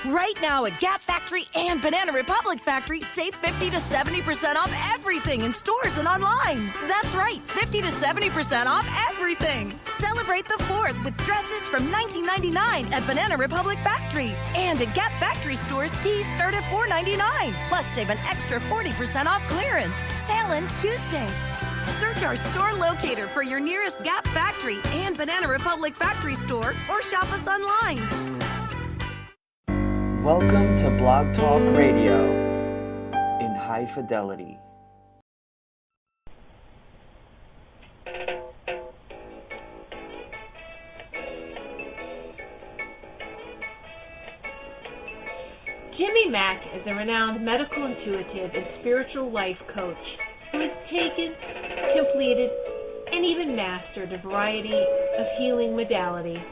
Right now at Gap Factory and Banana Republic Factory, save 50 to 70% off everything in stores and online. That's right, 50 to 70% off everything. Celebrate the 4th with dresses from $19.99 at Banana Republic Factory. And at Gap Factory stores, tees start at $4.99. Plus, save an extra 40% off clearance. Sale ends Tuesday. Search our store locator for your nearest Gap Factory and Banana Republic Factory store or shop us online. Welcome to Blog Talk Radio in high fidelity. Jimmy Mack is a renowned medical intuitive and spiritual life coach who has taken, completed, and even mastered a variety of healing modalities.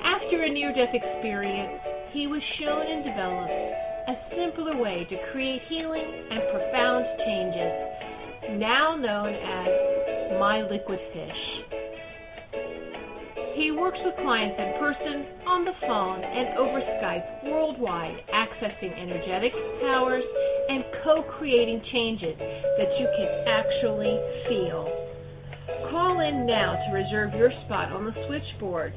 After a near-death experience, he was shown and developed a simpler way to create healing and profound changes, now known as My Liquid Fish. He works with clients in person, on the phone, and over Skype worldwide, accessing energetic powers and co-creating changes that you can actually feel. Call in now to reserve your spot on the switchboard.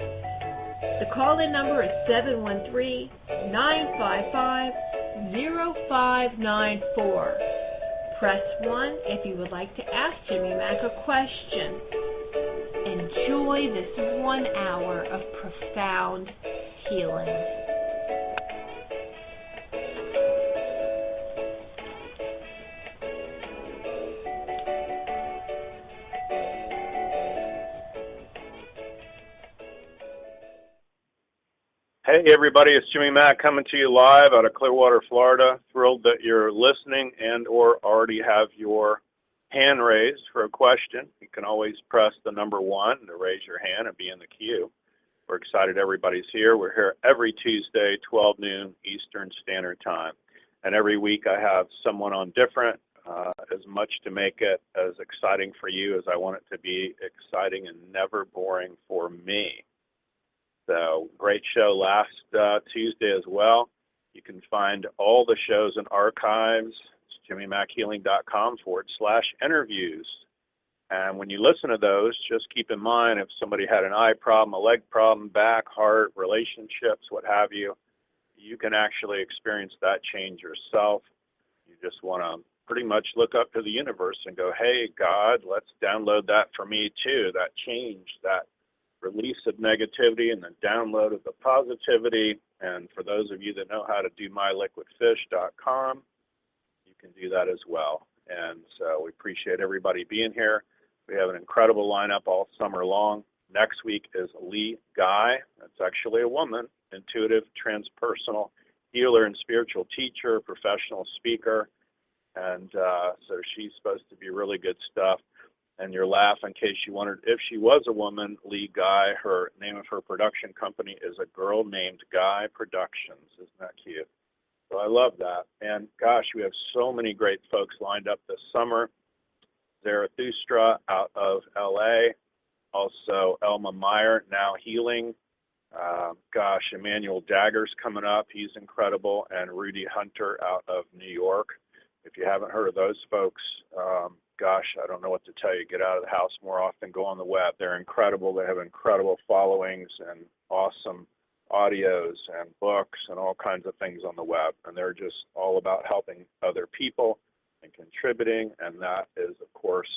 The call-in number is 713-955-0594. Press 1 if you would like to ask Jimmy Mack a question. Enjoy this 1 hour of profound healing. Hey everybody, it's Jimmy Mack coming to you live out of Clearwater, Florida. Thrilled that you're listening and or already have your hand raised for a question. You can always press the number 1 to raise your hand and be in the queue. We're excited everybody's here. We're here every Tuesday, 12 noon Eastern Standard Time. And every week I have someone on different, as much to make it as exciting for you as I want it to be exciting and never boring for me. So great show last Tuesday as well. You can find all the shows and archives. It's jimmymackhealing.com/interviews. And when you listen to those, just keep in mind if somebody had an eye problem, a leg problem, back, heart, relationships, what have you, you can actually experience that change yourself. You just want to pretty much look up to the universe and go, hey, God, let's download that for me too, that change, that release of negativity and the download of the positivity. And for those of you that know how to do myliquidfish.com, you can do that as well. And so we appreciate everybody being here. We have an incredible lineup all summer long. Next week is Lee Guy. That's actually a woman, intuitive, transpersonal healer and spiritual teacher, professional speaker. And so she's supposed to be really good stuff. And your laugh, in case you wondered if she was a woman, Lee Guy, her name of her production company is A Girl Named Guy Productions. Isn't that cute? So I love that. And gosh, we have so many great folks lined up this summer. Zarathustra out of LA, also Elma Meyer, Now Healing. Emmanuel Dagger's coming up. He's incredible. And Rudy Hunter out of New York. If you haven't heard of those folks, I don't know what to tell you. Get out of the house more often. Go on the web. They're incredible. They have incredible followings and awesome audios and books and all kinds of things on the web. And they're just all about helping other people and contributing. And that is, of course,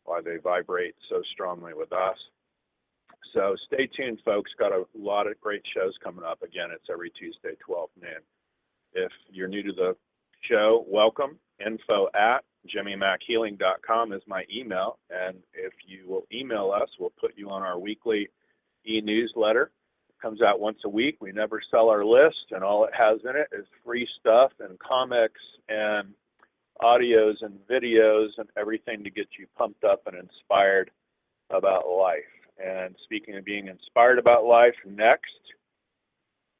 why they vibrate so strongly with us. So stay tuned, folks. Got a lot of great shows coming up. Again, it's every Tuesday, 12 noon. If you're new to the show, welcome. info@jimmymackhealing.com is my email. And if you will email us, we'll put you on our weekly e-newsletter. It comes out once a week. We never sell our list, and all it has in it is free stuff and comics and audios and videos and everything to get you pumped up and inspired about life. And speaking of being inspired about life, next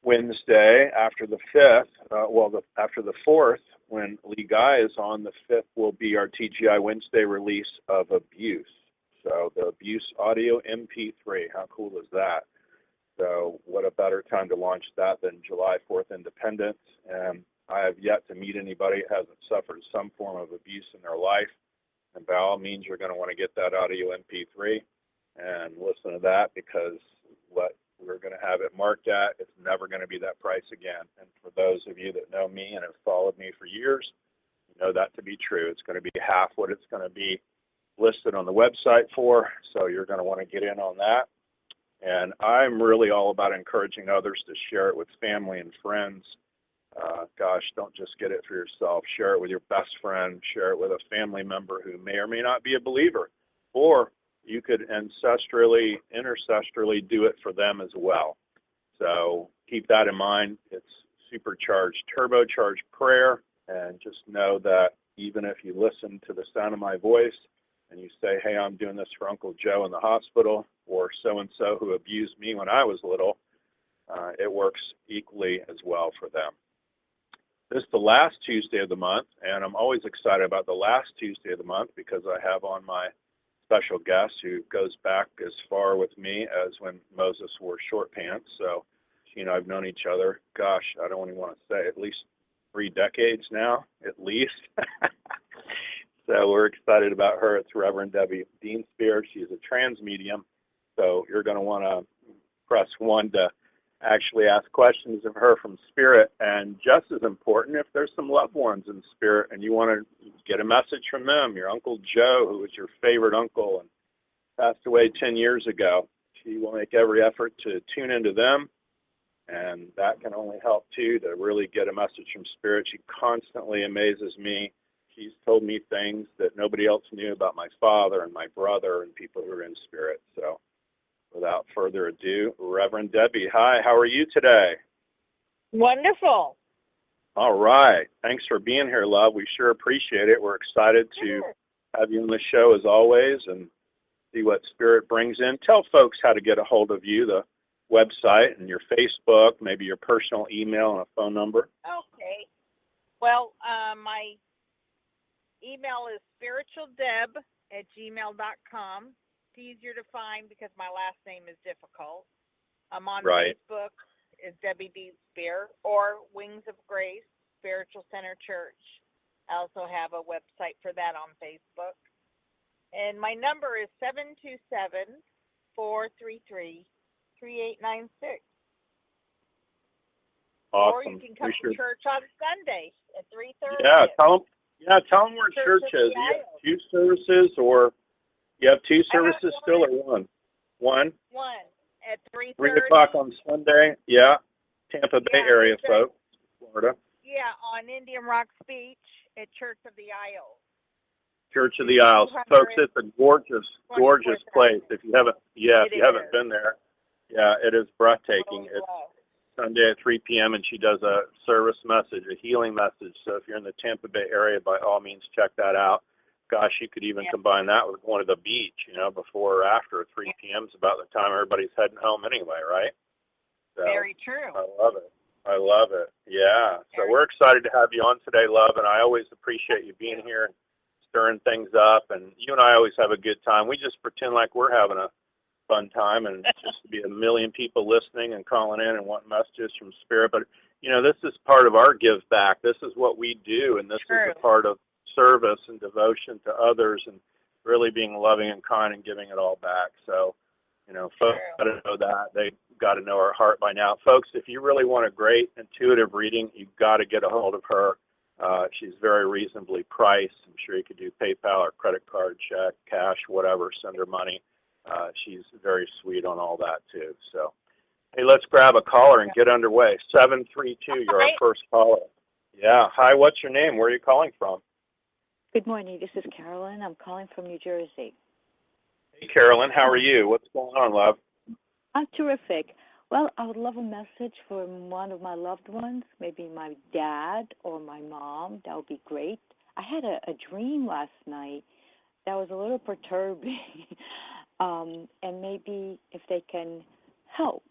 Wednesday after the 5th, after the 4th, when Lee Guy is on, the 5th will be our TGI Wednesday release of Abuse. So the Abuse audio MP3, how cool is that? So what a better time to launch that than July 4th Independence. And I have yet to meet anybody who hasn't suffered some form of abuse in their life. And by all means, you're going to want to get that audio MP3 and listen to that, because what we're going to have it marked at, it's never going to be that price again. And for those of you that know me and have followed me for years, you know that to be true. It's going to be half what it's going to be listed on the website for, so you're going to want to get in on that. And I'm really all about encouraging others to share it with family and friends. Gosh, don't just get it for yourself. Share it with your best friend. Share it with a family member who may or may not be a believer. Or you could intercessorily do it for them as well. So keep that in mind. It's supercharged, turbocharged prayer. And just know that even if you listen to the sound of my voice and you say, hey, I'm doing this for Uncle Joe in the hospital, or so-and-so who abused me when I was little, it works equally as well for them. This is the last Tuesday of the month, and I'm always excited about the last Tuesday of the month because I have on my special guest who goes back as far with me as when Moses wore short pants. So she and I have known each other, gosh, I don't even want to say, at least 3 decades now, at least. So we're excited about her. It's Reverend Debbie Dienstbier. She's a trans medium, so you're going to want to press 1 to actually ask questions of her from spirit. And just as important, if there's some loved ones in spirit and you want to get a message from them, your Uncle Joe, who was your favorite uncle and passed away 10 years ago, she will make every effort to tune into them. And that can only help, too, to really get a message from spirit. She constantly amazes me. She's told me things that nobody else knew about my father and my brother and people who are in spirit. So without further ado, Reverend Debbie, hi, how are you today? Wonderful. All right. Thanks for being here, love. We sure appreciate it. We're excited to have you on the show as always and see what spirit brings in. Tell folks how to get a hold of you, the website and your Facebook, maybe your personal email and a phone number. Okay. Well, my email is spiritualdeb@gmail.com. It's easier to find because my last name is difficult. I'm on Facebook is Debbie Dienstbier, or Wings of Grace Spiritual Center Church. I also have a website for that on Facebook. And my number is 727-433-3896. Awesome. Or you can come to church on Sunday at 3:30. Yeah, tell them where church is. You have 2 services, or you have 2 services still, or one? One at 3:30. 3 o'clock on Sunday. Yeah, Tampa Bay area, folks, Florida. Yeah, on Indian Rocks Beach at Church of the Isles. Church of the Isles, folks. It's a gorgeous place. If you haven't been there, yeah, it is breathtaking. It's Sunday at 3 p.m. and she does a service message, a healing message. So if you're in the Tampa Bay area, by all means, check that out. Gosh, you could even combine that with going to the beach, before or after. 3 p.m. is about the time everybody's heading home anyway, right? So, very true. I love it. Yeah. So we're excited to have you on today, love, and I always appreciate you being here and stirring things up. And you and I always have a good time. We just pretend like we're having a fun time, and just to be a million people listening and calling in and wanting messages from spirit. But, this is part of our give back. This is what we do, and this is a part of service and devotion to others and really being loving and kind and giving it all back. So, folks got to know that. They got to know our heart by now. Folks, if you really want a great intuitive reading, you've got to get a hold of her. She's very reasonably priced. I'm sure you could do PayPal or credit card, check, cash, whatever, send her money. She's very sweet on all that, too. So, hey, let's grab a caller and get underway. 732, you're our first caller. Yeah. Hi, what's your name? Where are you calling from? Good morning. This is Carolyn. I'm calling from New Jersey. Hey, Carolyn. How are you? What's going on, love? I'm terrific. Well, I would love a message from one of my loved ones, maybe my dad or my mom. That would be great. I had a dream last night that was a little perturbing, and maybe if they can help.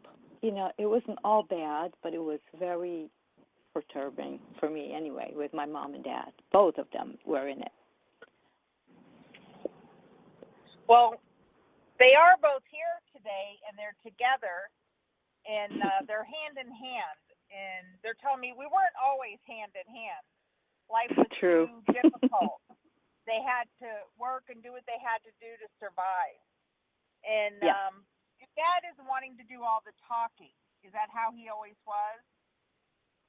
It wasn't all bad, but it was very perturbing for me anyway, with my mom and dad. Both of them were in it. Well, they are both here today, and they're together. and they're hand in hand. And they're telling me we weren't always hand in hand. Life was True. too difficult. They had to work and do what they had to do to survive. And your dad is wanting to do all the talking. Is that how he always was?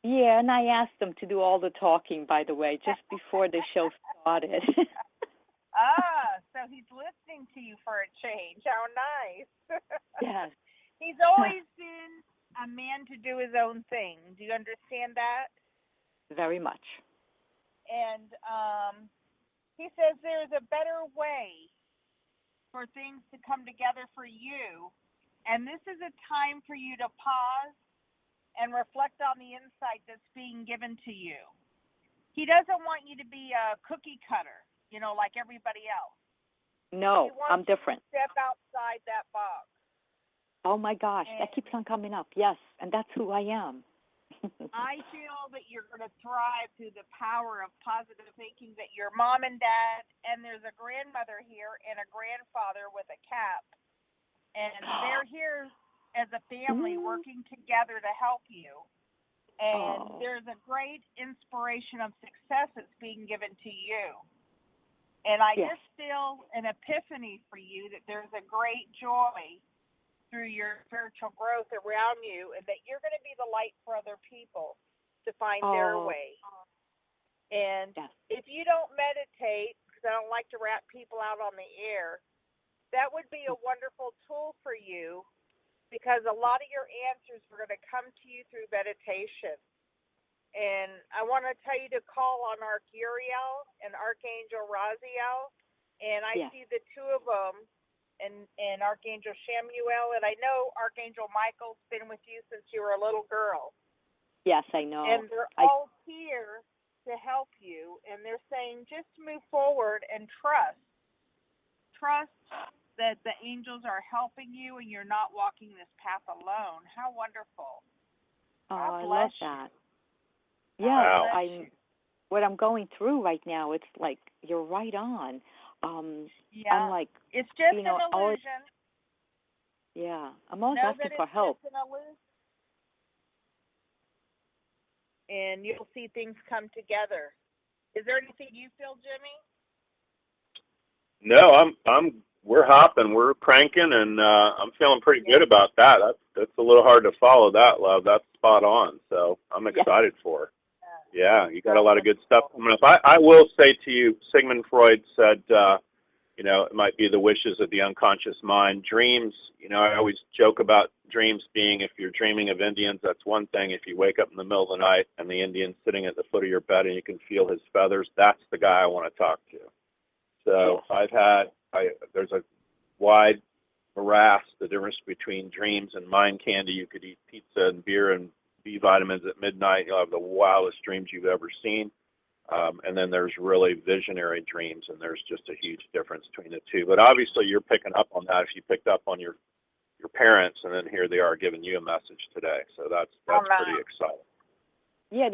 Yeah, and I asked him to do all the talking, by the way, just before the show started. So he's listening to you for a change. How nice. Yes. He's always been a man to do his own thing. Do you understand that? Very much. And he says there's a better way for things to come together for you. And this is a time for you to pause and reflect on the insight that's being given to you. He doesn't want you to be a cookie cutter, like everybody else. No, I'm different. Step outside that box. Oh, my gosh, that keeps on coming up. Yes, and that's who I am. I feel that you're going to thrive through the power of positive thinking, that your mom and dad, and there's a grandmother here and a grandfather with a cap, and they're here as a family working together to help you. And there's a great inspiration of success that's being given to you. And I just feel an epiphany for you that there's a great joy through your spiritual growth around you, and that you're going to be the light for other people to find their way. And if you don't meditate, because I don't like to wrap people out on the air, that would be a wonderful tool for you, because a lot of your answers are going to come to you through meditation. And I want to tell you to call on Uriel and Archangel Raziel, and I see the two of them, and Archangel Shamuel, and I know Archangel Michael's been with you since you were a little girl. Yes, I know. And they're all here to help you, and they're saying just move forward and trust. Trust that the angels are helping you and you're not walking this path alone. How wonderful. I love that. Yeah, what I'm going through right now, it's like you're right on. I'm like, it's just an illusion. I'm always asking for help. Just an illusion. And you'll see things come together. Is there anything you feel, Jimmy? No, we're hopping, we're cranking, and I'm feeling pretty good about that. That's a little hard to follow that, love. That's spot on. So I'm excited for it. Yeah, you got a lot of good stuff coming up. I will say to you, Sigmund Freud said, it might be the wishes of the unconscious mind. Dreams, I always joke about dreams being, if you're dreaming of Indians, that's one thing. If you wake up in the middle of the night and the Indian's sitting at the foot of your bed and you can feel his feathers, that's the guy I want to talk to. So there's a wide morass, the difference between dreams and mind candy. You could eat pizza and beer and B vitamins at midnight. You'll have the wildest dreams you've ever seen. And then there's really visionary dreams, and there's just a huge difference between the two. But obviously you're picking up on that if you picked up on your parents, and then here they are giving you a message today. So that's pretty exciting. Yeah,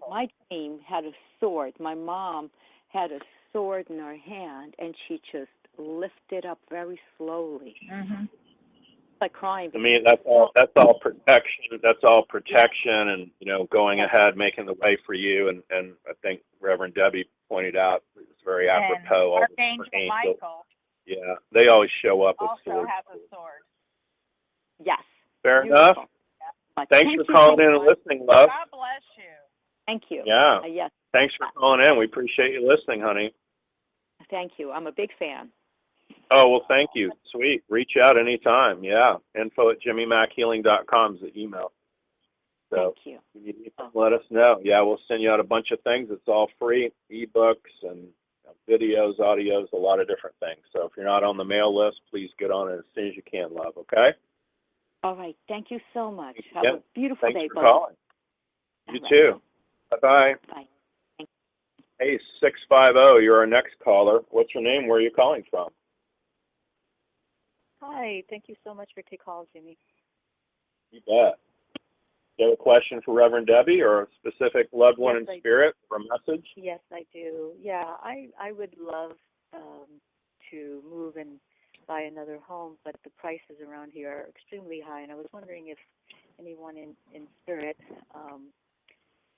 my dream had a sword. My mom had a sword in her hand, and she just lifted up very slowly. Mm-hmm. Like crying. I mean, that's all protection. That's all protection, and going ahead, making the way for you. And I think Reverend Debbie pointed out it's very apropos. Archangel Michael. Yeah, they always show up with swords. Also has a sword. Yes. Fair enough. Yeah. Thanks for calling in and listening, love. God bless you. Thank you. Yeah. Yes. Thanks for calling in. We appreciate you listening, honey. Thank you. I'm a big fan. Oh, well, thank you. Sweet. Reach out anytime. Yeah. info@jimmymackhealing.com is the email. So thank you. If you need something, let us know. Yeah, we'll send you out a bunch of things. It's all free, ebooks and videos, audios, a lot of different things. So if you're not on the mail list, please get on it as soon as you can, love, okay? All right. Thank you so much. Have a beautiful day. Thanks for calling. You too. Bye-bye. Bye. Hey, 650, you're our next caller. What's your name? Where are you calling from? Hi. Thank you so much for taking calls, Jimmy. You bet. Do you have a question for Reverend Debbie or a specific loved one in spirit or a message? Yes, I do. Yeah, I would love to move in buy another home, but the prices around here are extremely high, and I was wondering if anyone in spirit,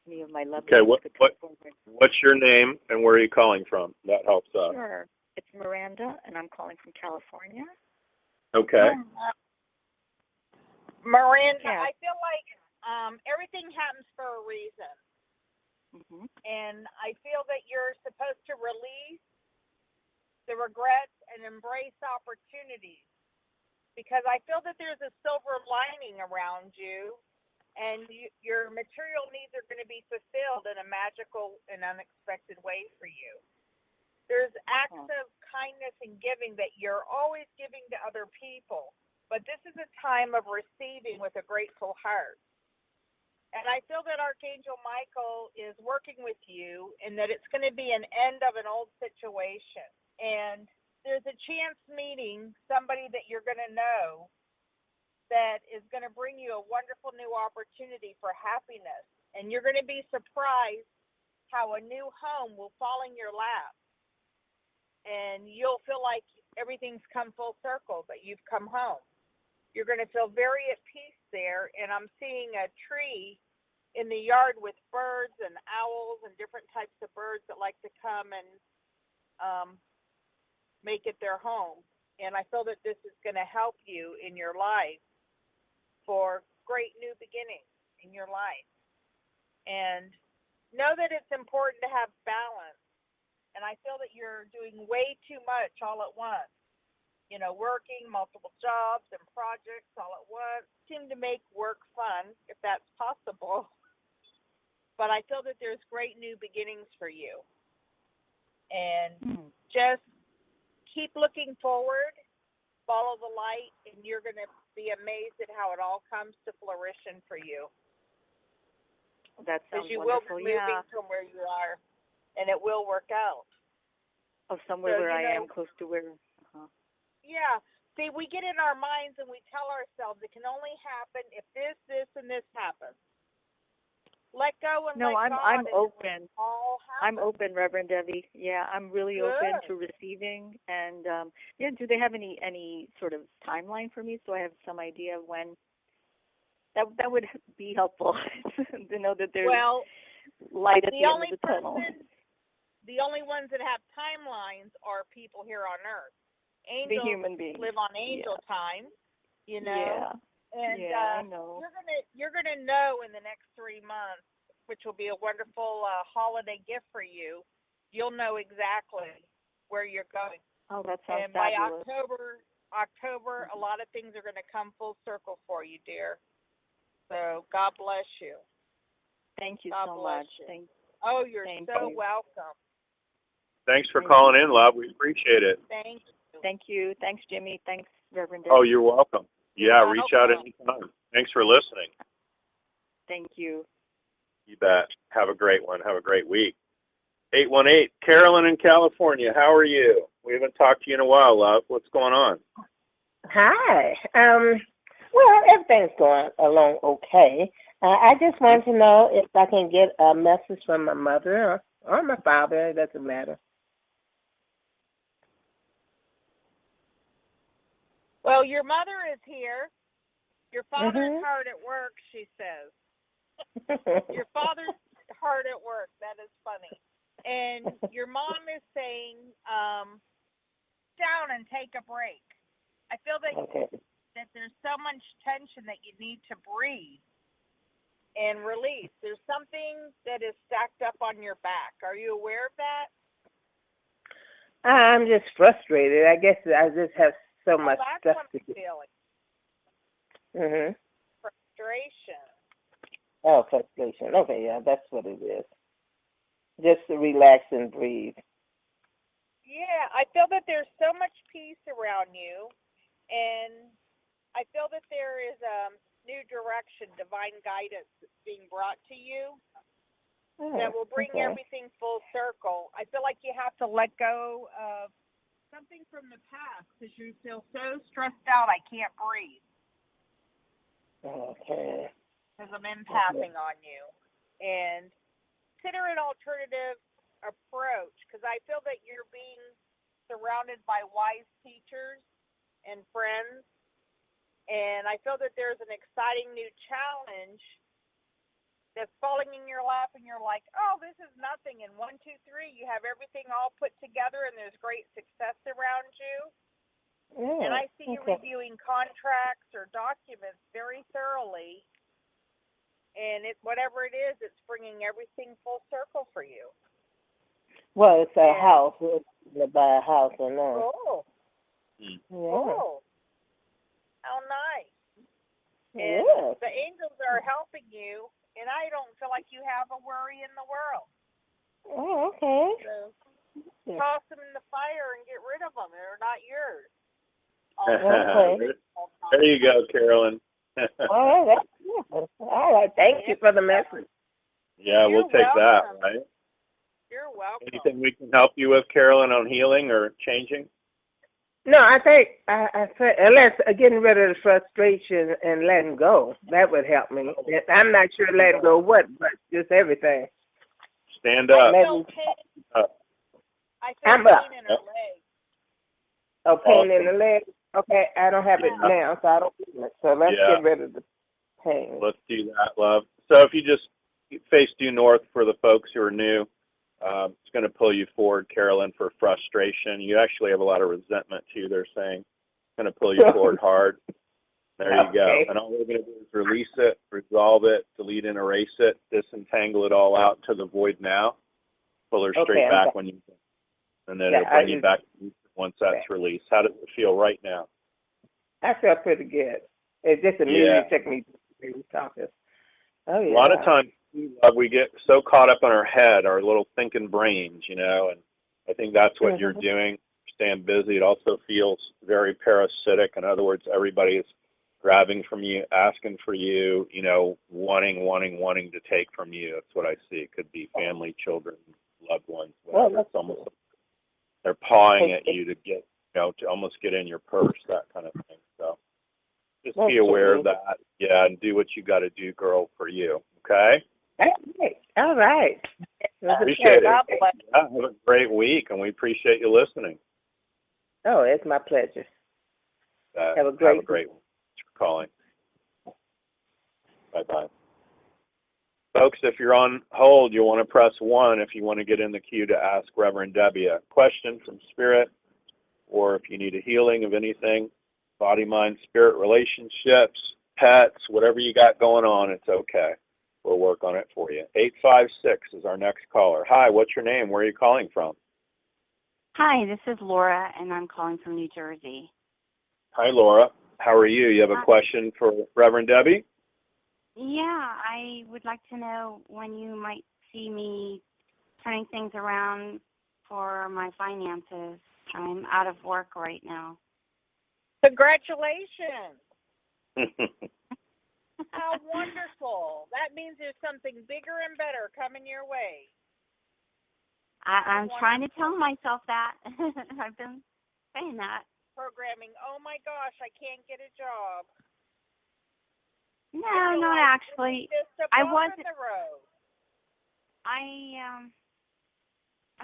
any of my loved ones could come forward. What's your name and where are you calling from? That helps us. Sure. It's Miranda, and I'm calling from California. Okay. Miranda, I feel like everything happens for a reason. Mm-hmm. And I feel that you're supposed to release the regrets and embrace opportunities. Because I feel that there's a silver lining around you, and your material needs are going to be fulfilled in a magical and unexpected way for you. There's acts of kindness and giving that you're always giving to other people. But this is a time of receiving with a grateful heart. And I feel that Archangel Michael is working with you and that it's going to be an end of an old situation. And there's a chance meeting somebody that you're going to know that is going to bring you a wonderful new opportunity for happiness. And you're going to be surprised how a new home will fall in your lap. And you'll feel like everything's come full circle, that you've come home. You're going to feel very at peace there. And I'm seeing a tree in the yard with birds and owls and different types of birds that like to come and make it their home. And I feel that this is going to help you in your life for great new beginnings in your life. And know that it's important to have balance. And I feel that you're doing way too much all at once. You know, working multiple jobs and projects all at once. Seem to make work fun, if that's possible. But I feel that there's great new beginnings for you. And just keep looking forward, follow the light, and you're going to be amazed at how it all comes to fruition for you. That sounds wonderful. Because you wonderful. will be moving from where you are, and it will work out. Oh, somewhere where I am, close to where. Yeah. See, we get in our minds and we tell ourselves it can only happen if this, and this happens. Let go and let God. I'm open. All I'm open, Reverend Debbie. Yeah, I'm really open to receiving. And do they have any sort of timeline for me so I have some idea of when? That would be helpful to know that there's light at the end of the tunnel. The only ones that have timelines are people here on Earth. Angels the human beings live on angel time, you know. Yeah. And I know. You're gonna know in the next 3 months, which will be a wonderful holiday gift for you. You'll know exactly where you're going. Oh, that sounds and fabulous. by October, a lot of things are going to come full circle for you, dear. So God bless you. Thank you God so bless much. You. You're so welcome. Thanks for calling in, love. We appreciate it. Thank you. Thank you. Thanks, Jimmy. Thanks, Reverend Debbie. Oh, you're welcome. Yeah, reach out anytime. Thanks for listening. Thank you. You bet. Have a great one. Have a great week. 818, Carolyn in California. How are you? We haven't talked to you in a while, love. What's going on? Hi. Well, everything's going along okay. I just want to know if I can get a message from my mother or my father. It doesn't matter. Well, your mother is here. Your father's hard at work, she says. Your father's hard at work. That is funny. And your mom is saying, down and take a break. I feel that that there's so much tension that you need to breathe and release. There's something that is stacked up on your back. Are you aware of that? I'm just frustrated. I guess I just have so much stuff to do. Feeling. Frustration. Oh, frustration. Okay, yeah, that's what it is. Just to relax and breathe. Yeah, I feel that there's so much peace around you, and I feel that there is a new direction, divine guidance that's being brought to you that will bring everything full circle. I feel like you have to let go of something from the past because you feel so stressed out, I can't breathe. Okay. Because I'm empathing on you. And consider an alternative approach because I feel that you're being surrounded by wise teachers and friends. And I feel that there's an exciting new challenge that's falling in your lap, and you're like, oh, this is nothing. And 1, 2, 3, you have everything all put together, and there's great success around you. Yeah, And I see you reviewing contracts or documents very thoroughly. And whatever it is, it's bringing everything full circle for you. Well, it's a house. We're going to buy a house or no. Cool. Yeah. Cool. How nice. And the angels are helping you. And I don't feel like you have a worry in the world. Oh, okay. So toss them in the fire and get rid of them. They're not yours. Okay. There you go, Carolyn. All right. That's good. All right. Thank you for the message. Yeah, we'll take that, right? You're welcome. Anything we can help you with, Carolyn, on healing or changing? No, I think I said unless getting rid of the frustration and letting go, that would help me. I'm not sure letting go what, but just everything. Stand up. I feel pain. I feel pain in her leg. Oh, pain in the leg. Okay, I don't have it now, so I don't feel it. So let's get rid of the pain. Let's do that, love. So if you just face due north for the folks who are new, it's going to pull you forward, Carolyn, for frustration. You actually have a lot of resentment, too, they're saying. It's going to pull you forward hard. There you go. And all we're going to do is release it, resolve it, delete and erase it, disentangle it all out to the void now. Pull her straight back when you can. And then it'll bring you back once that's released. How does it feel right now? I feel pretty good. It just immediately took me to talking. Oh, yeah. A lot of times, we get so caught up in our head, our little thinking brains, and I think that's what you're doing. Staying busy. It also feels very parasitic. In other words, everybody is grabbing from you, asking for you, wanting to take from you. That's what I see. It could be family, children, loved ones. Whatever. It's almost like they're pawing at you to get, to almost get in your purse, that kind of thing. So just be aware of that. Yeah, and do what you got to do, girl, for you. Okay? All right. Appreciate it. Yeah, have a great week, and we appreciate you listening. Oh, it's my pleasure. Have a great week. Thanks for calling. Bye-bye. Folks, if you're on hold, you'll want to press 1 if you want to get in the queue to ask Reverend Debbie a question from Spirit, or if you need a healing of anything, body, mind, spirit, relationships, pets, whatever you got going on, it's okay. We'll work on it for you. 856 is our next caller. Hi, what's your name? Where are you calling from? Hi, this is Laura, and I'm calling from New Jersey. Hi, Laura. How are you? You have a question for Reverend Debbie? Yeah, I would like to know when you might see me turning things around for my finances. I'm out of work right now. Congratulations. How wonderful. That means there's something bigger and better coming your way. I'm trying to tell myself that. I've been saying that. Programming, oh my gosh, I can't get a job. No, not actually. I wasn't. The road. I'm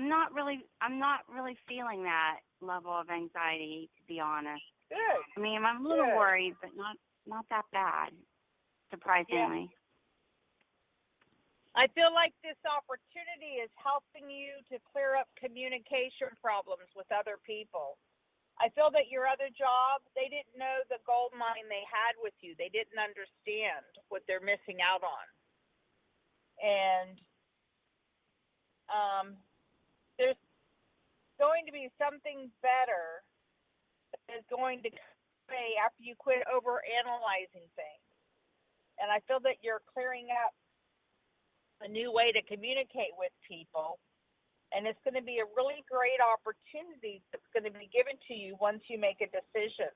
not really feeling that level of anxiety, to be honest. Good. I mean, I'm a little worried, but not that bad, surprisingly. Yeah. I feel like this opportunity is helping you to clear up communication problems with other people. I feel that your other job, they didn't know the gold mine they had with you. They didn't understand what they're missing out on. And there's going to be something better that is going to come after you quit overanalyzing things. And I feel that you're clearing up a new way to communicate with people. And it's going to be a really great opportunity that's going to be given to you once you make a decision.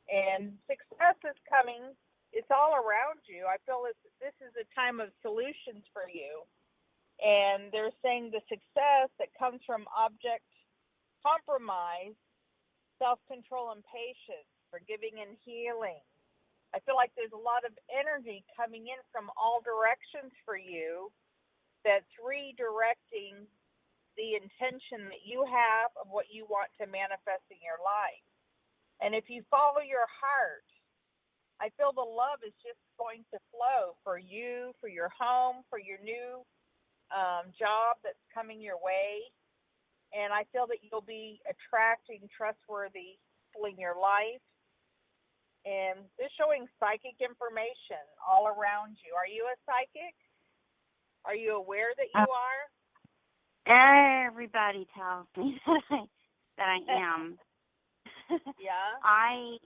And success is coming. It's all around you. I feel this is a time of solutions for you. And they're saying the success that comes from object compromise, self-control, and patience, forgiving and healing. I feel like there's a lot of energy coming in from all directions for you that's redirecting the intention that you have of what you want to manifest in your life. And if you follow your heart, I feel the love is just going to flow for you, for your home, for your new job that's coming your way. And I feel that you'll be attracting trustworthy people in your life. And this showing psychic information all around you. Are you a psychic? Are you aware that you are? Everybody tells me that I am. Yeah. I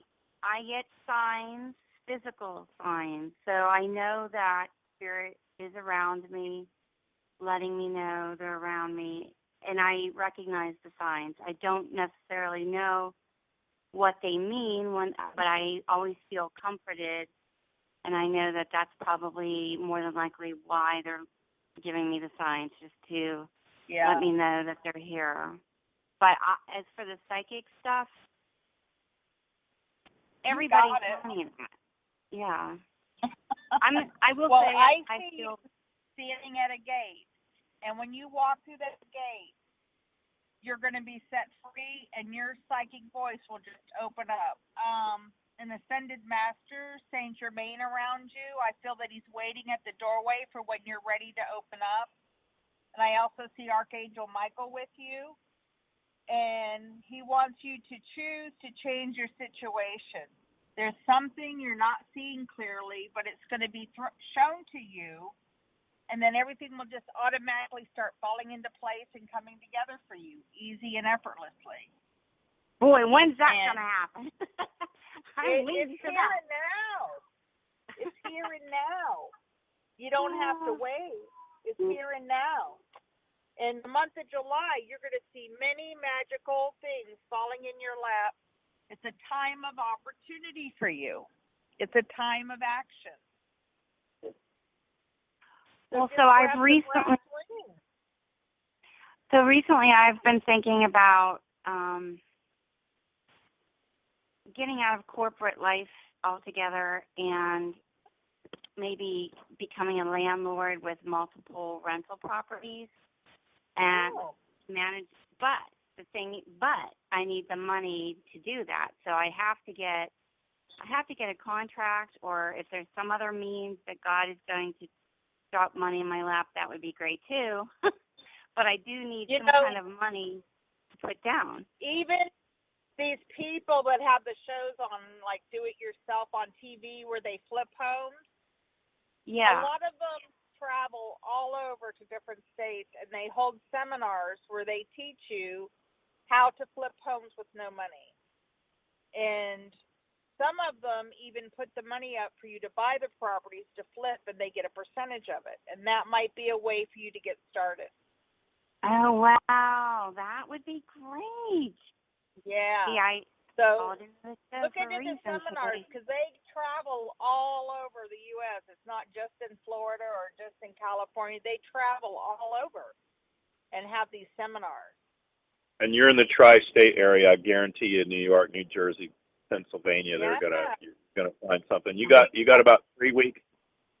get signs, physical signs, so I know that spirit is around me, letting me know they're around me, and I recognize the signs. I don't necessarily know what they mean, but I always feel comforted, and I know that that's probably more than likely why they're giving me the signs, just to let me know that they're here. But as for the psychic stuff, everybody's telling me that. Yeah. I will say I feel standing at a gate, and when you walk through that gate, you're going to be set free, and your psychic voice will just open up. An ascended master, Saint Germain, around you. I feel that he's waiting at the doorway for when you're ready to open up. And I also see Archangel Michael with you, and he wants you to choose to change your situation. There's something you're not seeing clearly, but it's going to be shown to you, and then everything will just automatically start falling into place and coming together for you, easy and effortlessly. Boy, when's that going to happen? It's here and now. It's here and now. You don't have to wait. It's here and now. In the month of July, you're going to see many magical things falling in your lap. It's a time of opportunity for you. It's a time of action. Well, recently I've been thinking about getting out of corporate life altogether and maybe becoming a landlord with multiple rental properties and manage. But I need the money to do that. So I have to get a contract, or if there's some other means that God is going to drop money in my lap, that would be great too. But I do need some kind of money to put down. Even these people that have the shows on, like Do It Yourself on TV, where they flip homes. Yeah. A lot of them travel all over to different states, and they hold seminars where they teach you how to flip homes with no money. And some of them even put the money up for you to buy the properties to flip, and they get a percentage of it. And that might be a way for you to get started. Oh, wow. That would be great. Yeah. So look into the seminars, because they travel all over the U.S. It's not just in Florida or just in California. They travel all over and have these seminars. And you're in the tri-state area. I guarantee you, New York, New Jersey, Pennsylvania, you're gonna find something. You got about 3 weeks.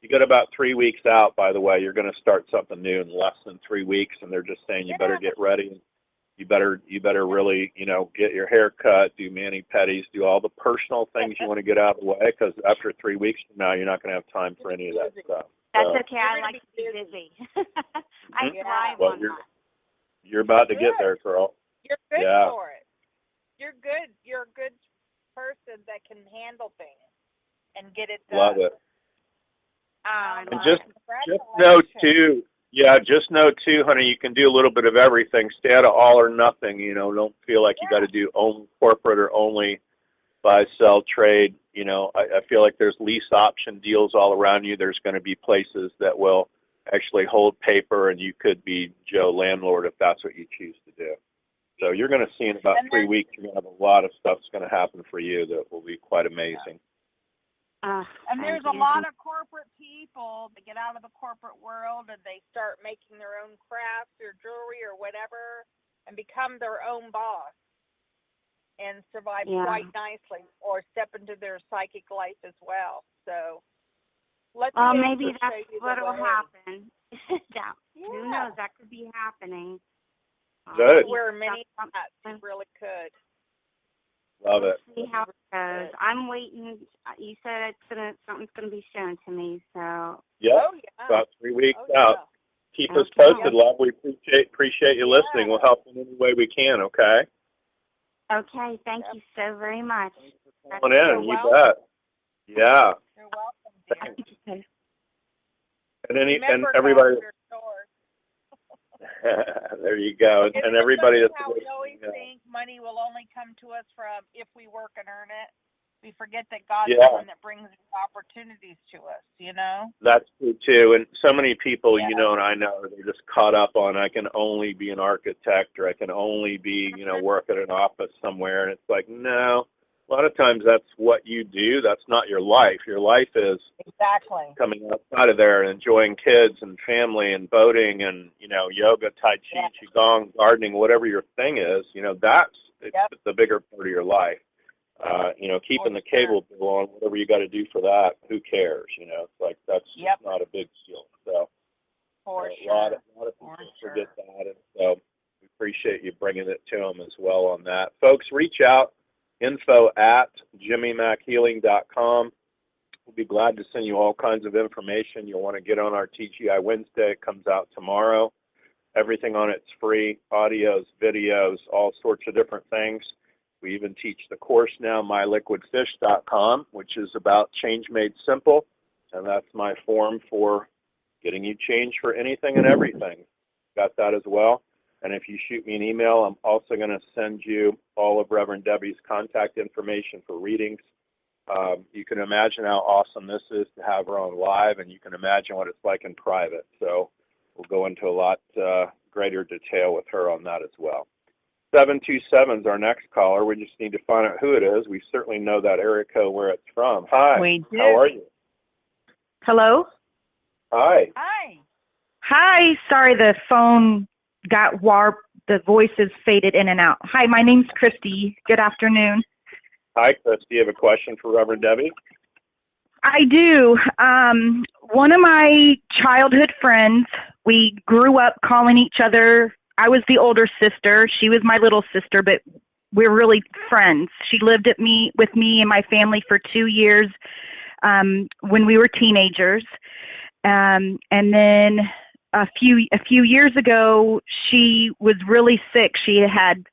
You got about 3 weeks out. By the way, you're going to start something new in less than 3 weeks, and they're just saying you better get ready. You better really, get your hair cut, do mani-pedis, do all the personal things you want to get out of the way, because after 3 weeks from now, you're not going to have time for any of that stuff. That's okay. I like to be busy. I thrive on that. You're about to get there, girl. You're good for it. You're good. You're a good person that can handle things and get it done. Love it. And just know too, honey, you can do a little bit of everything. Stay out of all or nothing. Don't feel like you got to do only corporate or only buy, sell, trade. I feel like there's lease option deals all around you. There's going to be places that will actually hold paper, and you could be Joe landlord if that's what you choose to do. So you're going to see in about 3 weeks, you're going to have a lot of stuff that's going to happen for you that will be quite amazing. And there's a lot of corporate people that get out of the corporate world and they start making their own crafts or jewelry or whatever and become their own boss and survive quite nicely, or step into their psychic life as well. So maybe that's what will happen. Who knows? That could be happening. Good. Wear many hats. You really could. Love it. See how it goes. I'm waiting. You said something's gonna be shown to me, so. Yep. Oh, yeah. About 3 weeks Oh, out. yeah. Keep us Okay. posted, love. We appreciate you listening. We'll help in any way we can, okay? Okay, thank you so very much. Come on in, you welcome. bet. Yeah. You're welcome, dear. Okay. And Remember, everybody. Dr. Source. There you go. Isn't And it everybody funny that's how we listening, always yeah. think money will only come to us from if we work and earn it. We forget that God's Yeah. the one that brings opportunities to us, you know? That's true too. And so many people, Yeah. you know, and I know, they're just caught up on I can only be an architect or I can only be, you know, work at an office somewhere. And it's like, no, a lot of times that's what you do. That's not your life. Your life is Exactly. coming outside of there and enjoying kids and family and boating and, you know, yoga, tai chi, Yeah. qigong, gardening, whatever your thing is, you know, that's the bigger part of your life. You know, keeping the cable bill on, whatever you got to do for that, who cares? You know, it's like that's just not a big deal. So For a sure. lot of people forget that, and so we appreciate you bringing it to them as well on that. Folks, reach out, info@jimmymackhealing.com. We'll be glad to send you all kinds of information. You'll want to get on our TGI Wednesday. It comes out tomorrow. Everything on it's free, audios, videos, all sorts of different things. We even teach the course now, myliquidfish.com, which is about change made simple. And that's my form for getting you change for anything and everything. Got that as well. And if you shoot me an email, I'm also going to send you all of Reverend Debbie's contact information for readings. You can imagine how awesome this is to have her on live, and you can imagine what it's like in private. So we'll go into a lot greater detail with her on that as well. 727 is our next caller. We just need to find out who it is. We certainly know that area code where it's from. Hi. We do. How are you? Hello? Hi. Hi. Hi. Sorry, the phone got warped. The voices faded in and out. Hi, my name's Christy. Good afternoon. Hi, Chris. Do you have a question for Reverend Debbie? I do. One of my childhood friends, we grew up calling each other. I was the older sister. She was my little sister, but we're really friends. She lived with me and my family for 2 years when we were teenagers. And then a few years ago, she was really sick. She had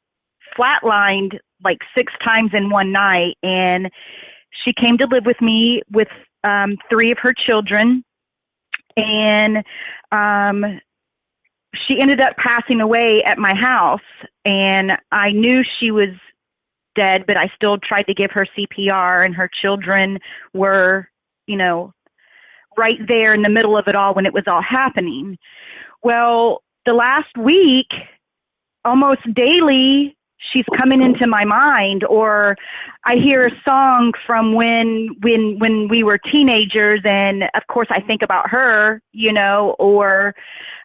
flatlined like 6 times in one night, and she came to live with me with 3 of her children. And she ended up passing away at my house, and I knew she was dead, but I still tried to give her CPR, and her children were, you know, right there in the middle of it all when it was all happening. Well, the last week, almost daily, she's coming into my mind, or I hear a song from when we were teenagers, and of course I think about her, you know, or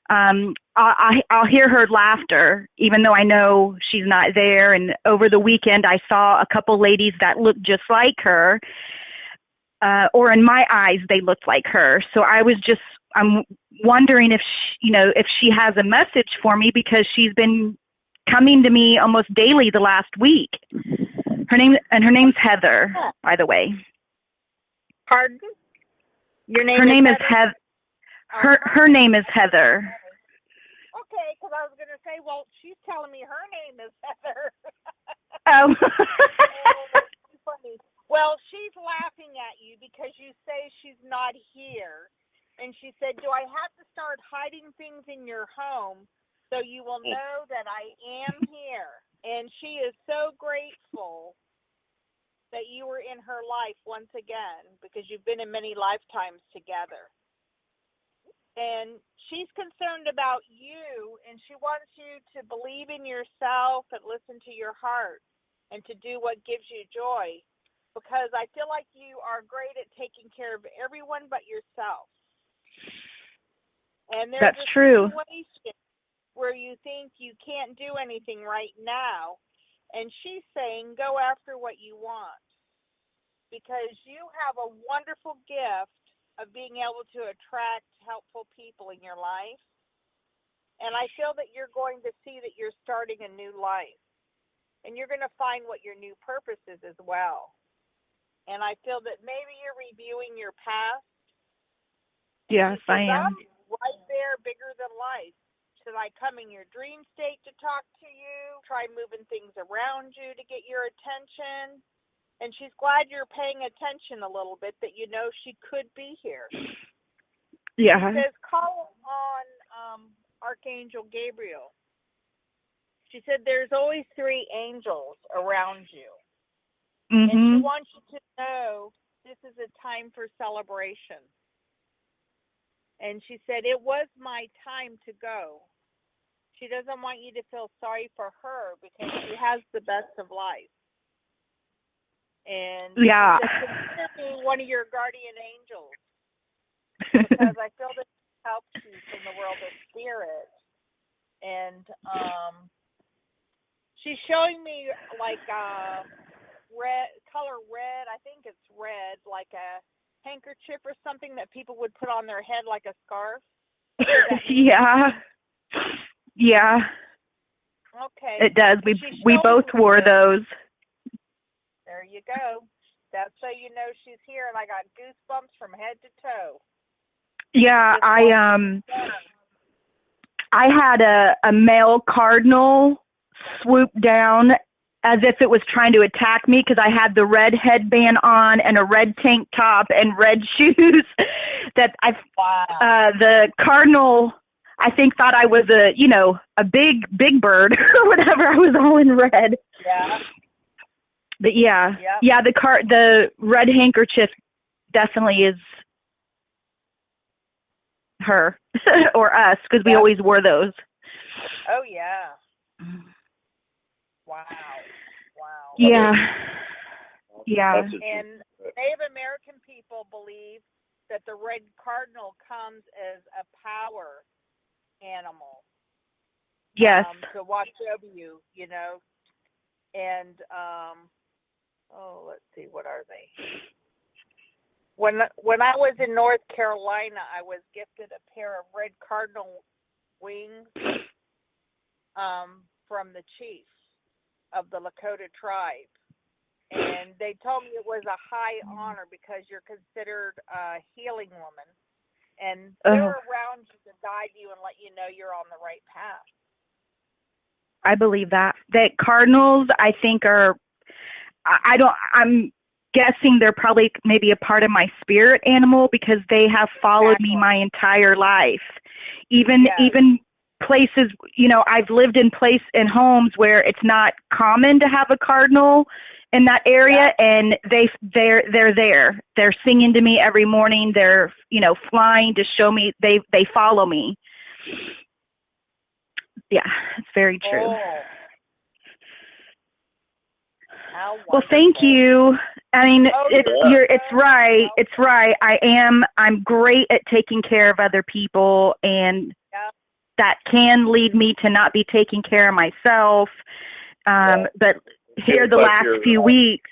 I'll hear her laughter, even though I know she's not there. And over the weekend, I saw a couple ladies that looked just like her, or in my eyes, they looked like her. So I'm wondering if she has a message for me, because she's been coming to me almost daily the last week. Her name's Heather, by the way. Pardon? Your name? Her name is Heather. Her name is Heather. Okay, because I was going to say, well, she's telling me her name is Heather. Oh. That's funny. Well, she's laughing at you because you say she's not here. And she said, do I have to start hiding things in your home so you will know that I am here? And she is so grateful that you were in her life once again, because you've been in many lifetimes together. And she's concerned about you, and she wants you to believe in yourself and listen to your heart and to do what gives you joy, because I feel like you are great at taking care of everyone but yourself. And there's That's a true. situation where you think you can't do anything right now, and she's saying go after what you want, because you have a wonderful gift of being able to attract helpful people in your life. And I feel that you're going to see that you're starting a new life. and you're going to find what your new purpose is as well. And I feel that maybe you're reviewing your past. Yes, I am. I'm right there, bigger than life. Should I come in your dream state to talk to you? Try moving things around you to get your attention. And she's glad you're paying attention a little bit, that you know she could be here. Yeah. She says, call on Archangel Gabriel. She said, there's always 3 angels around you. And she wants you to know this is a time for celebration. And she said, it was my time to go. She doesn't want you to feel sorry for her because she has the best of life. And yeah, she said, consider me one of your guardian angels. Because I feel that she helps you from the world of spirit. And she's showing me like color red, I think it's red, like a handkerchief or something that people would put on their head like a scarf. Yeah. Okay. It does. We both wore those. There you go. That's so you know she's here, and I got goosebumps from head to toe. Yeah, I had a male cardinal swoop down as if it was trying to attack me because I had the red headband on and a red tank top and red shoes. The cardinal, I think, thought I was a big bird or whatever. I was all in red. Yeah. But the red handkerchief definitely is her or us because we always wore those. Oh yeah. Wow. Yeah. And Native American people believe that the red cardinal comes as a power animal. Yes. To watch over you, and let's see, what are they? When I was in North Carolina, I was gifted a pair of red cardinal wings from the chief of the Lakota tribe. And they told me it was a high honor because you're considered a healing woman. And they're around you to guide you and let you know you're on the right path. I believe that. That cardinals, I think, I'm guessing they're probably maybe a part of my spirit animal because they have followed me my entire life. Even places, I've lived in homes where it's not common to have a cardinal in that area, and they're there. They're singing to me every morning. They're flying to show me they follow me. Yeah, it's very true. Well, thank you. I mean, it's right. It's right. I'm great at taking care of other people, and that can lead me to not be taking care of myself. But here the last few weeks.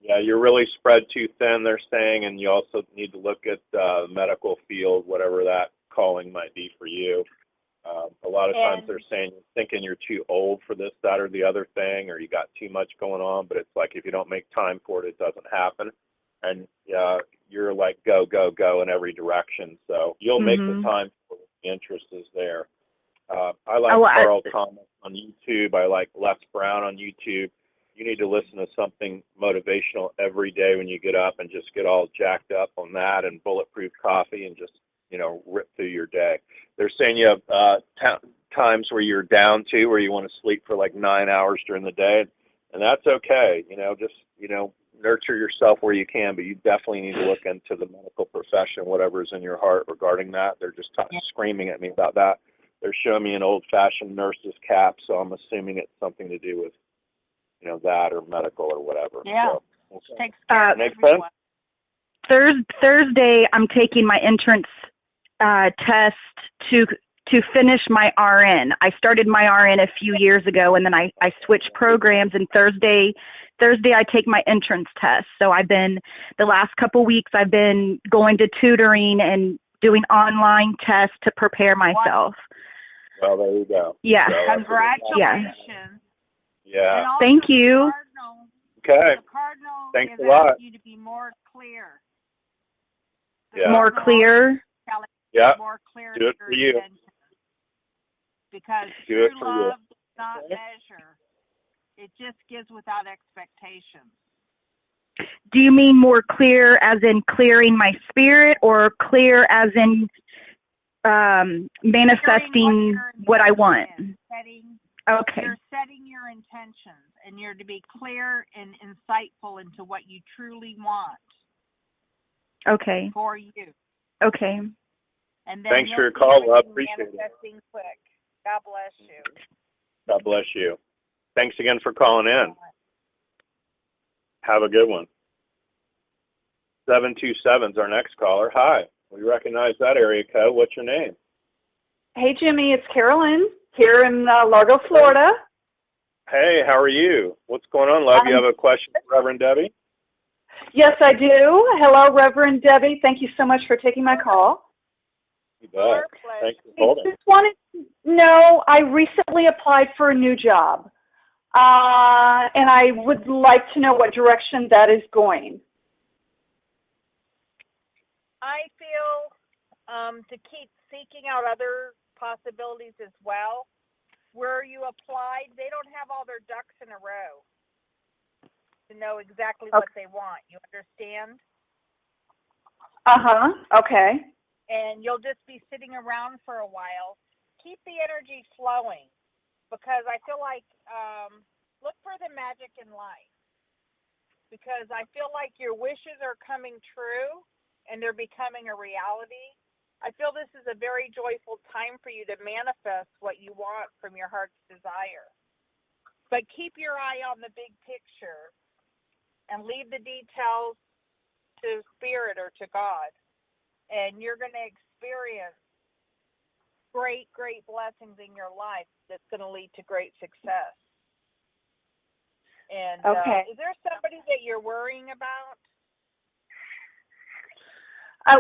Yeah, you're really spread too thin, they're saying, and you also need to look at the medical field, whatever that calling might be for you. A lot of times they're saying you're thinking you're too old for this, that, or the other thing, or you got too much going on, but it's like if you don't make time for it, it doesn't happen. And you're like go, go, go in every direction. So you'll make the time for it. The interest is there. I like Carl Thomas on YouTube. I like Les Brown on YouTube. You need to listen to something motivational every day when you get up and just get all jacked up on that and bulletproof coffee and just rip through your day. They're saying you have times where you're down to where you want to sleep for like 9 hours during the day, and that's okay. Just nurture yourself where you can, but you definitely need to look into the medical profession, whatever's in your heart regarding that. They're just screaming at me about that. They're showing me an old-fashioned nurse's cap, so I'm assuming it's something to do with that or medical or whatever. Yeah, so, takes care of makes everyone. sense. Thursday, I'm taking my entrance test to finish my RN. I started my RN a few years ago, and then I switched programs. And Thursday I take my entrance test. So the last couple weeks I've been going to tutoring and doing online tests to prepare myself. Well, there you go. Yeah. Congratulations. Yeah. And also Thank you. Okay. The cardinal Thanks is a lot. asking you to be more clear. Yeah. More clear. Yeah. More clear Do it in for your you. intentions. Because Do it true for you. love does not measure. It just gives without expectations. Do you mean more clear as in clearing my spirit, or clear as in manifesting what I want? Okay. You're setting your intentions, and you're to be clear and insightful into what you truly want. Okay. For you. Okay. And then Thanks for your call, love. Appreciate it. Manifesting quick. God bless you. God bless you. Thanks again for calling in. Have a good one. 727 is our next caller. Hi. We recognize that area code. What's your name? Hey, Jimmy. It's Carolyn here in Largo, Florida. Hey, how are you? What's going on, love? You have a question for Reverend Debbie? Yes, I do. Hello, Reverend Debbie. Thank you so much for taking my call. You bet. Thanks for I holding. just wanted to know, I recently applied for a new job, and I would like to know what direction that is going. I feel to keep seeking out other possibilities as well. Where you applied, they don't have all their ducks in a row to know exactly what they want. You understand? Okay. And you'll just be sitting around for a while. Keep the energy flowing, because I feel like look for the magic in life, because I feel like your wishes are coming true and they're becoming a reality. I feel this is a very joyful time for you to manifest what you want from your heart's desire. But keep your eye on the big picture and leave the details to Spirit or to God. And you're going to experience great, great blessings in your life that's going to lead to great success. And is there somebody that you're worrying about?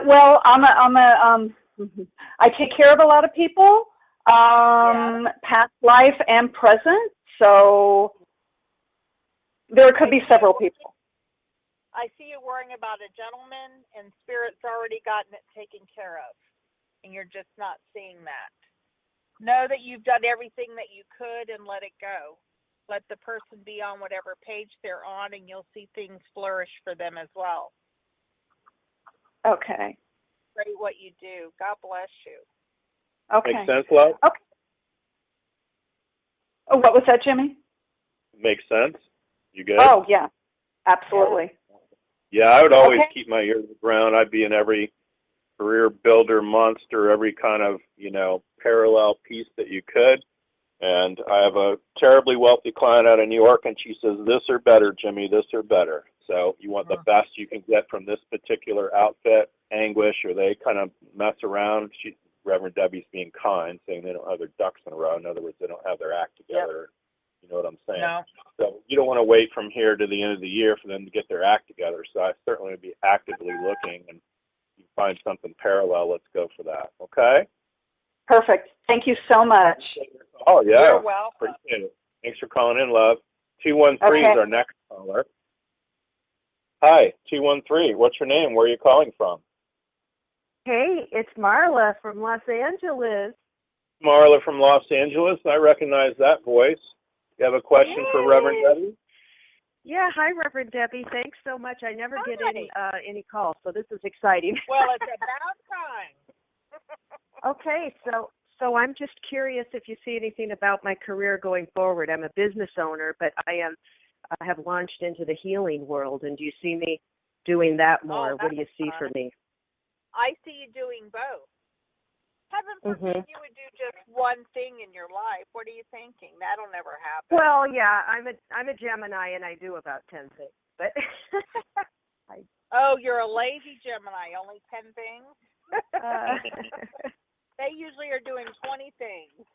Well, I take care of a lot of people, past life and present, so there could be several people. I see you worrying about a gentleman, and Spirit's already gotten it taken care of, and you're just not seeing that. Know that you've done everything that you could and let it go. Let the person be on whatever page they're on, and you'll see things flourish for them as well. Okay. Great what you do. God bless you. Okay. Makes sense, love? Okay. Oh, what was that, Jimmy? Makes sense. You good? Oh, yeah. Absolutely. Yeah, I would always keep my ear to the ground. I'd be in every career builder monster, every kind of, parallel piece that you could. And I have a terribly wealthy client out of New York, and she says, this or better, Jimmy, this or better. So you want the best you can get from this particular outfit, Anguish, or they kind of mess around. Reverend Debbie's being kind, saying they don't have their ducks in a row. In other words, they don't have their act together. Yep. You know what I'm saying? No. So you don't want to wait from here to the end of the year for them to get their act together. So I certainly would be actively looking, and if you find something parallel, let's go for that. Okay? Perfect. Thank you so much. Oh, yeah. You're welcome. Appreciate it. Thanks for calling in, love. 213 is our next caller. Hi, 213. What's your name? Where are you calling from? Hey, it's Marla from Los Angeles. Marla from Los Angeles. I recognize that voice. You have a question for Reverend Debbie? Yeah, hi, Reverend Debbie. Thanks so much. I never get any calls, so this is exciting. Well, it's about time. Okay, so I'm just curious if you see anything about my career going forward. I'm a business owner, but I have launched into the healing world, and do you see me doing that more? What do you see for me? I see you doing both. Heaven forbid you would do just one thing in your life. What are you thinking? That'll never happen. Well, yeah, I'm a Gemini, and I do about 10 things. But Oh, you're a lazy Gemini. Only 10 things? They usually are doing 20 things.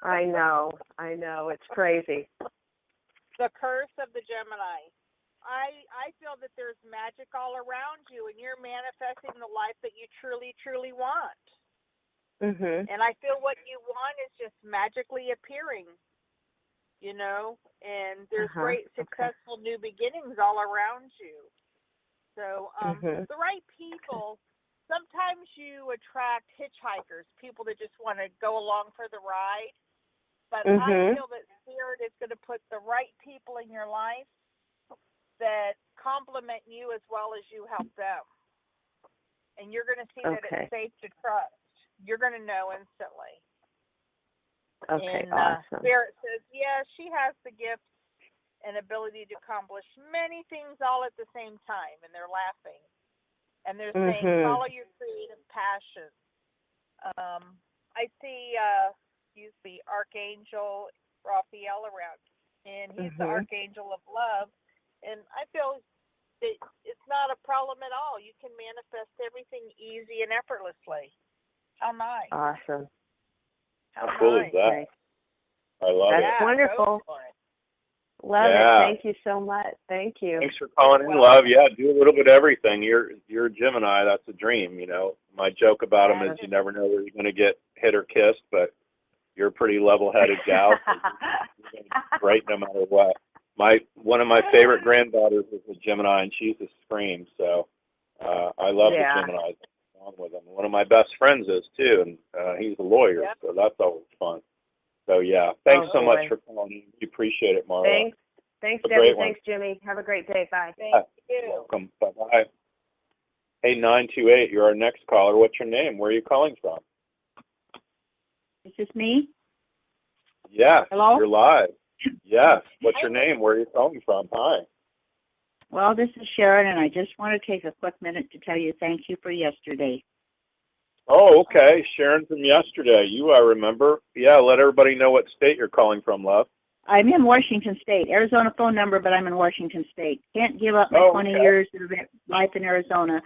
I know. It's crazy. The curse of the Gemini. I feel that there's magic all around you, and you're manifesting the life that you truly, truly want. And I feel what you want is just magically appearing. you know, and there's great successful new beginnings all around you. So the right people, sometimes you attract hitchhikers, people that just want to go along for the ride. But I feel that Spirit is going to put the right people in your life that complement you as well as you help them. And you're going to see that it's safe to trust. You're going to know instantly. Okay, and awesome. Spirit says, yeah, she has the gift and ability to accomplish many things all at the same time. And they're laughing. And they're saying, follow your creative passion. I see, the Archangel Raphael around. And he's the Archangel of Love. And I feel that it's not a problem at all. You can manifest everything easy and effortlessly. How nice. Awesome. How cool nice. is that? I love it. That's wonderful. Love it. Thank you so much. Thank you. Thanks for calling in, love. Yeah, do a little bit of everything. You're a Gemini. That's a dream, you know. My joke about them is you never know where you're going to get hit or kissed, but you're a pretty level-headed gal. So you're great no matter what. One of my favorite granddaughters is a Gemini, and she's a scream. So I love the Geminis. Along with them. One of my best friends is too, and he's a lawyer, so that's always fun. So yeah, thanks so much for calling in. We appreciate it, Marla. Thanks, Debbie. Thanks, Jimmy. Have a great day. Bye. Thank you. Welcome. Bye-bye. Hey, 928, you're our next caller. What's your name? Where are you calling from? Is this me? Yes. Hello? You're live. Yes. What's your name? Where are you calling from? Hi. Well, this is Sharon, and I just want to take a quick minute to tell you thank you for yesterday. Oh, okay. Sharon from yesterday. I remember. Yeah, let everybody know what state you're calling from, love. I'm in Washington State. Arizona phone number, but I'm in Washington State. Can't give up my 20 years of life in Arizona.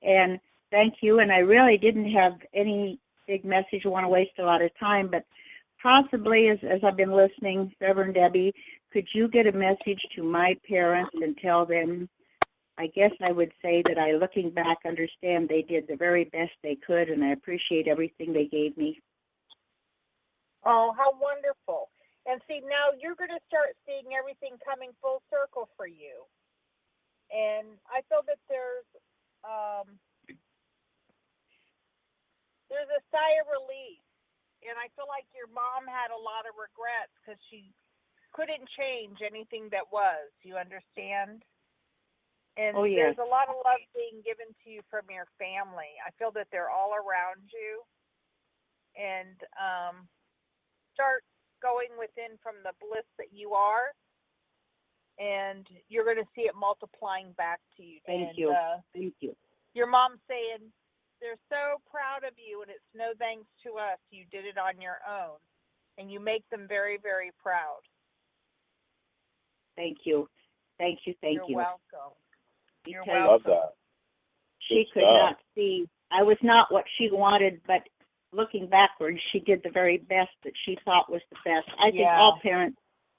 And thank you. And I really didn't have any big message. I want to waste a lot of time, but possibly as I've been listening, Reverend Debbie, could you get a message to my parents and tell them, I guess I would say that I, looking back, understand they did the very best they could, and I appreciate everything they gave me. Oh, how wonderful. And see, now you're going to start seeing everything coming full circle for you. And I feel that there's a sigh of relief. And I feel like your mom had a lot of regrets because she couldn't change anything that was. You understand? And there's a lot of love being given to you from your family. I feel that they're all around you. And start going within from the bliss that you are. And you're going to see it multiplying back to you. Thank you. Thank you. Your mom's saying they're so proud of you, and it's no thanks to us. You did it on your own. And you make them very, very proud. Thank you. Thank you. Thank you. You're welcome. You're welcome. Love that. She could not see. I was not what she wanted, but looking backwards, she did the very best that she thought was the best. I think all parents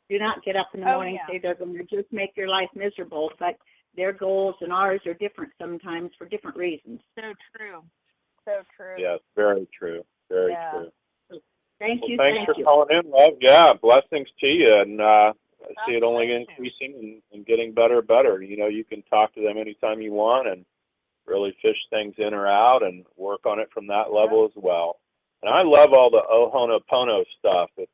do not get up in the morning and say they're going to just make your life miserable, but their goals and ours are different sometimes for different reasons. So true. So true. Yes, very true. Very true. Thank you. Thanks for calling in, love. Yeah, blessings to you. And I see it only increasing and getting better and better. You know, you can talk to them anytime you want and really fish things in or out and work on it from that level as well. And I love all the Ho'oponopono stuff. It's,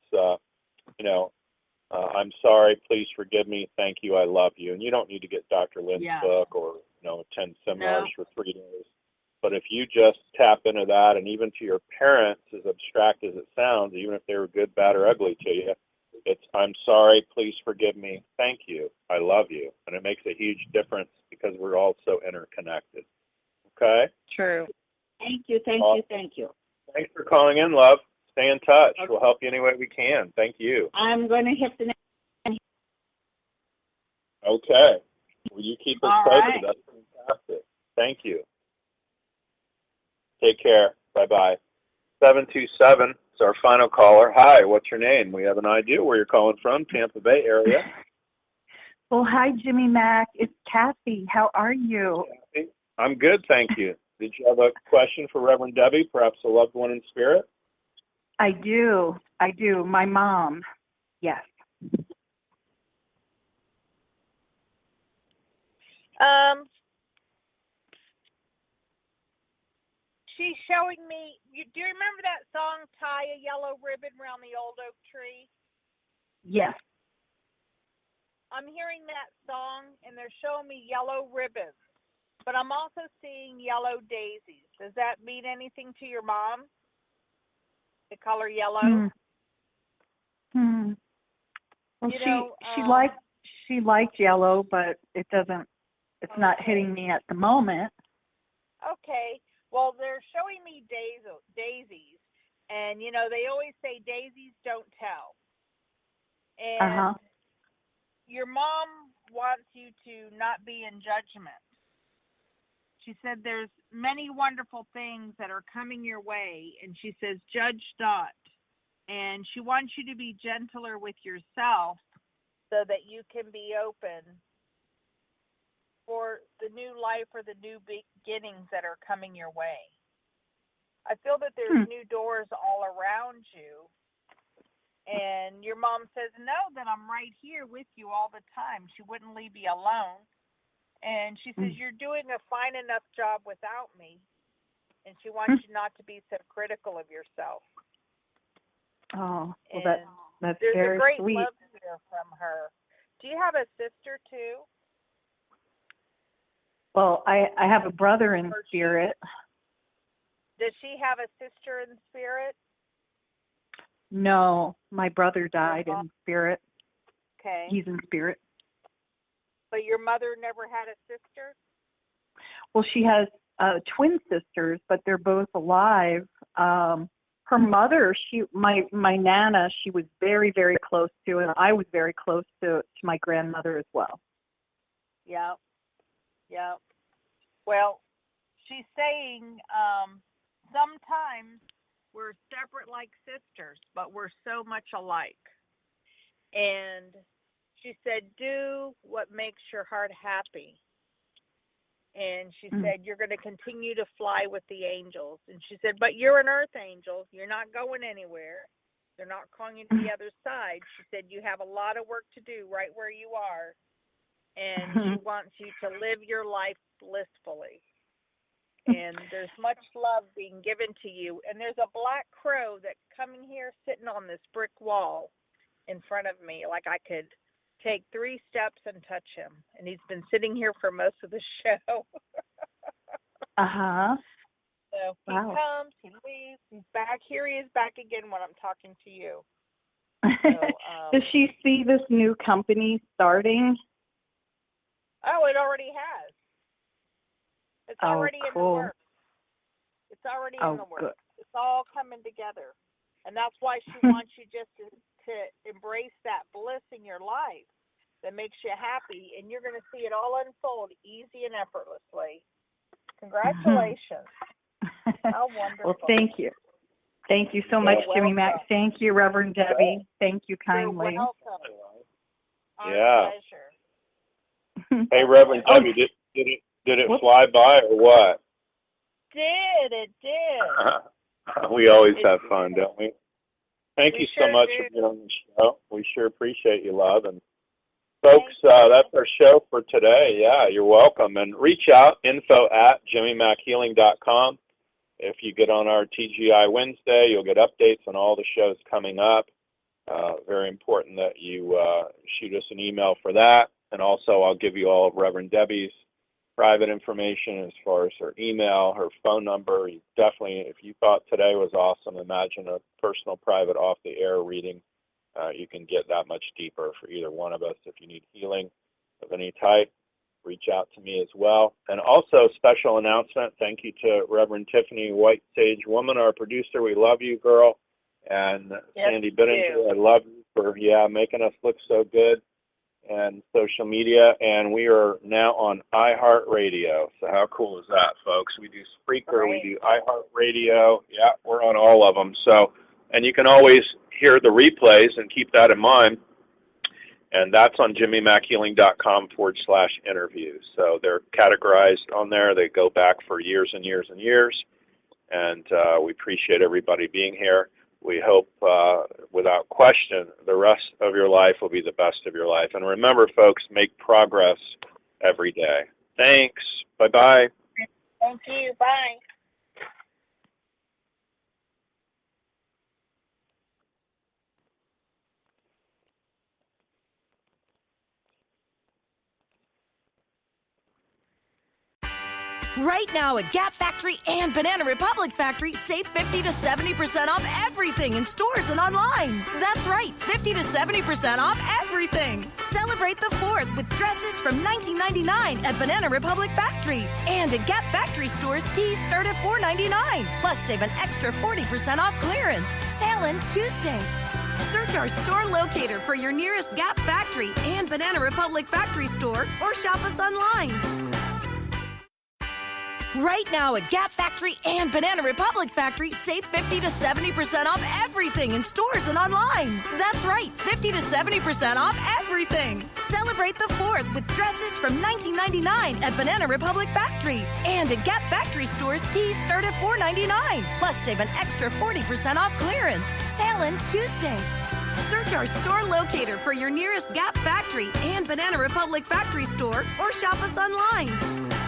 I'm sorry, please forgive me, thank you, I love you. And you don't need to get Dr. Lynn's book or, attend seminars for 3 days. But if you just tap into that, and even to your parents, as abstract as it sounds, even if they were good, bad, or ugly to you, it's, I'm sorry, please forgive me, thank you, I love you. And it makes a huge difference because we're all so interconnected. Okay? True. Thank you, thank you, thank you. Thanks for calling in, love. Stay in touch. Okay. We'll help you any way we can. Thank you. I'm going to hit the next. Okay. Will you keep us posted? Right. That's fantastic. Thank you. Take care. Bye-bye. 727 is our final caller. Hi, what's your name? We have an idea where you're calling from, Tampa Bay area. Well, hi, Jimmy Mack. It's Kathy. How are you? Kathy? I'm good, thank you. Did you have a question for Reverend Debbie, perhaps a loved one in spirit? I do. My mom. Yes. She's showing me. Do you remember that song, "Tie a Yellow Ribbon Around the Old Oak Tree"? Yes. I'm hearing that song, and they're showing me yellow ribbons, but I'm also seeing yellow daisies. Does that mean anything to your mom? The color yellow? Well, she liked yellow, but it's not hitting me at the moment. Okay. Well, they're showing me daisies, and they always say daisies don't tell. And your mom wants you to not be in judgment. She said there's many wonderful things that are coming your way, and she says judge not. And she wants you to be gentler with yourself so that you can be open for the new life or the new beginnings that are coming your way. I feel that there's new doors all around you. And your mom says, know that I'm right here with you all the time. She wouldn't leave you alone. And she says, you're doing a fine enough job without me. And she wants you not to be so critical of yourself. Oh, well, that's there's very a great sweet. love here from her. Do you have a sister, too? Well, I have a brother in spirit. Does she have a sister in spirit? No, my brother died in spirit. Okay. He's in spirit. But your mother never had a sister? Well, she has twin sisters, but they're both alive. Her mother, my Nana, she was very, very close to, and I was very close to my grandmother as well. Yeah. Yeah. Well, she's saying sometimes we're separate like sisters, but we're so much alike. And she said, do what makes your heart happy. And she said, you're going to continue to fly with the angels. And she said, but you're an earth angel. You're not going anywhere. They're not calling you to the other side. She said, you have a lot of work to do right where you are. And she wants you to live your life blissfully. And there's much love being given to you. And there's a black crow that's coming here sitting on this brick wall in front of me. Like I could take 3 steps and touch him. And he's been sitting here for most of the show. So he comes, he leaves, he's back. Here he is back again when I'm talking to you. So, does she see this new company starting? Oh, it already has. It's already in the works. It's already in the works. Good. It's all coming together. And that's why she wants you just to embrace that bliss in your life that makes you happy, and you're going to see it all unfold easy and effortlessly. Congratulations. How wonderful. Well, thank you. Thank you so much, Jimmy Mack. Thank you, Reverend Debbie. Thank you kindly. You're welcome. Our pleasure. Hey, Reverend Debbie, did it fly by or what? It did. We always have fun, don't we? Thank you so much for being on the show. We sure appreciate you, love. And folks, that's our show for today. Yeah, you're welcome. And reach out, info@jimmymackhealing.com. If you get on our TGI Wednesday, you'll get updates on all the shows coming up. Very important that you shoot us an email for that. And also, I'll give you all of Reverend Debbie's private information as far as her email, her phone number. You definitely, if you thought today was awesome, imagine a personal, private, off-the-air reading. You can get that much deeper for either one of us. If you need healing of any type, reach out to me as well. And also, special announcement, thank you to Reverend Tiffany White Sage Woman, our producer. We love you, girl. And Sandy Bittinger, I love you for, making us look so good. And social media, and we are now on iHeartRadio. So how cool is that, folks? We do Spreaker, we do iHeartRadio. Yeah, we're on all of them. So, and you can always hear the replays and keep that in mind. And that's on jimmymackhealing.com/interviews. So they're categorized on there. They go back for years and years and years. And we appreciate everybody being here. We hope, without question, the rest of your life will be the best of your life. And remember, folks, make progress every day. Thanks. Bye-bye. Thank you. Bye. Right now at Gap Factory and Banana Republic Factory, save 50 to 70% off everything in stores and online. That's right, 50 to 70% off everything. Celebrate the 4th with dresses from $19.99 at Banana Republic Factory. And at Gap Factory stores, tees start at $4.99. Plus, save an extra 40% off clearance. Sale ends Tuesday. Search our store locator for your nearest Gap Factory and Banana Republic Factory store or shop us online. Right now at Gap Factory and Banana Republic Factory, save 50 to 70% off everything in stores and online. That's right, 50 to 70% off everything. Celebrate the 4th with dresses from $19.99 at Banana Republic Factory. And at Gap Factory stores, tees start at $4.99. Plus, save an extra 40% off clearance. Sale ends Tuesday. Search our store locator for your nearest Gap Factory and Banana Republic Factory store or shop us online.